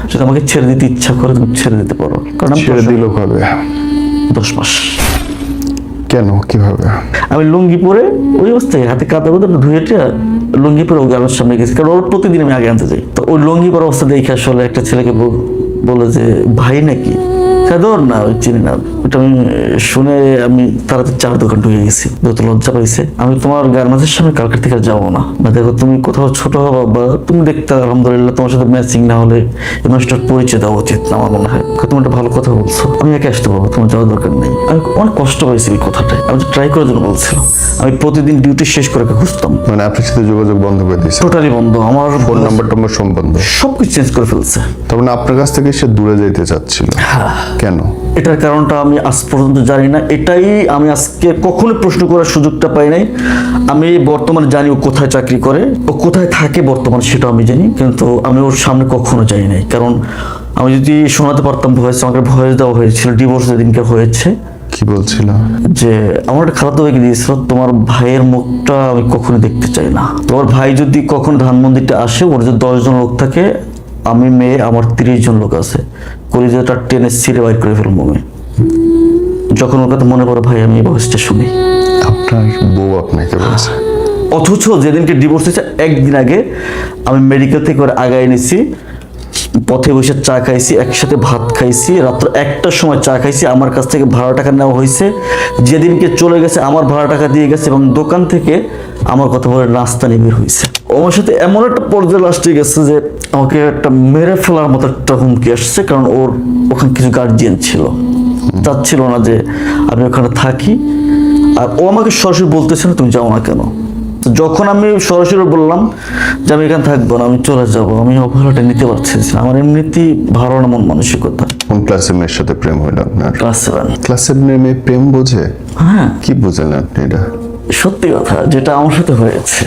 যদি আমাকে ছেড়ে দিতে ইচ্ছা করে তুমি ছেড়ে দিতে পারো, কারণ আমি ছেড়ে দিল কবে? 10 মাস। কেন, কিভাবে? আমি লুঙ্গি পরে ওই অবস্থায় হাতে কাদা কাদা ধুয়ে লুঙ্গি পরে ওকে আমার সামনে গেছি, কারণ ওর প্রতিদিন আমি আগে আনতে যাই। তো ওই লুঙ্গি পরে অবস্থা দেখে আসলে একটা ছেলেকে বলে যে ভাই নাকি, ধর না ওই চিনি না। ওটা আমি শুনে আমি তাড়াতাড়ি 4 দোকান ঢুকে গেছি, যত লজ্জা পাইছে। আমি তোমার গার্মেন্টসের সামনে কালকে থেকে যাবো না। দেখো তুমি কোথাও ছোট হবা বা তুমি দেখতে আলহামদুলিল্লাহ তোমার সাথে ম্যাচিং না হলে এই মানুষটার পরিচয় দেওয়া উচিত না আমার মনে হয়। তুমি একটা ভালো কথা বলছো, আমি একে আসতে পারবো, তোমার যাওয়ার দরকার নেই। আমি অনেক কষ্ট পাইছি এই কথাটাই, আমি ট্রাই করার জন্য বলছিলাম। আমি প্রতিদিন ডিউটি শেষ করে খুঁজতাম। মানে আপনার সাথে যোগাযোগ বন্ধ করে দিয়েছে? টোটালি বন্ধ। আমার ফোন নাম্বার টাম্বার সব বন্ধ, সবকিছু চেঞ্জ করে ফেলছে। তার মানে আপনার কাছ থেকে সে দূরে যেতে চাচ্ছিল? কেন? এটার কারণটা আমি আজ পর্যন্ত জানি না। এটাই আমি আজকে কখনো প্রশ্ন করার সুযোগটা পাই নাই। আমি বর্তমানে জানি ও কোথায় চাকরি করে, ও কোথায় থাকে বর্তমানে সেটা আমি জানি, কিন্তু আমি ওর সামনে কখনো যাই নাই। কারণ আমি যদি শোনাতে পারতাম ভয়েস, আমাকে ভয়েস দেওয়া হয়েছিল ডিভোর্স যেদিনকে হয়েছে। কি বলছিল? যে আমার একটা খালাতো ভাইকে দিয়েছিল, তোমার ভাইয়ের মুখটা আমি কখনো দেখতে চাই না। তোমার ভাই যদি কখনো ধানমন্দিরটা আসে, ওর যদি 10 জন লোক থাকে, আমি মেয়ে, আমার 30 জন লোক আছে, কলিজাটা টেনে ছিঁড়ে বাইর করে ফেলবো আমি। যখন ওর কথা মনে পড়ে ভাই আমি এই ভয়েসটা শুনি। আপনার বউ আপনাকে বলছে? অথচ যেদিনকে ডিভোর্স হয়েছে একদিন আগে আমি মেডিকেল থেকে ওর আগায় এনেছি, পথে বসে চা খাইছি, একসাথে ভাত খাইছি, রাত্র 1টার সময় চা খাইছি। আমার কাছ থেকে ভাড়া টাকা নেওয়া হয়েছে। যেদিনকে চলে গেছে আমার ভাড়া টাকা দিয়ে গেছে, এবং দোকান থেকে আমার কথা বলে নাস্তা নিয়ে বের হয়েছে। আমার সাথে এমন একটা পর্যায়ে লাস্টে গেছে যে আমাকে একটা মেরে ফেলার মতো একটা হুমকি আসছে, কারণ ওর ওখানে কিছু গার্জিয়ান ছিল, চাচ্ছিল না যে আমি ওখানে থাকি। আর ও আমাকে সরাসরি বলতেছে না তুমি যাও না কেন। তো যখন আমি সরাসরি বললাম যে আমি এখানে থাকবো না, আমি চলে যাব, আমি অবহেলাটা নিতে পারছি না। আমার এমনিতেই ভালো না মন মানসিকতা। কোন ক্লাসের মেয়ের সাথে প্রেম হইল আপনার? ক্লাস 7। ক্লাসের মেয়ে প্রেম বোঝে? হ্যাঁ, কি বুঝেন আপনি এটা? সত্যি কথা যেটা আমার সাথে হয়েছে।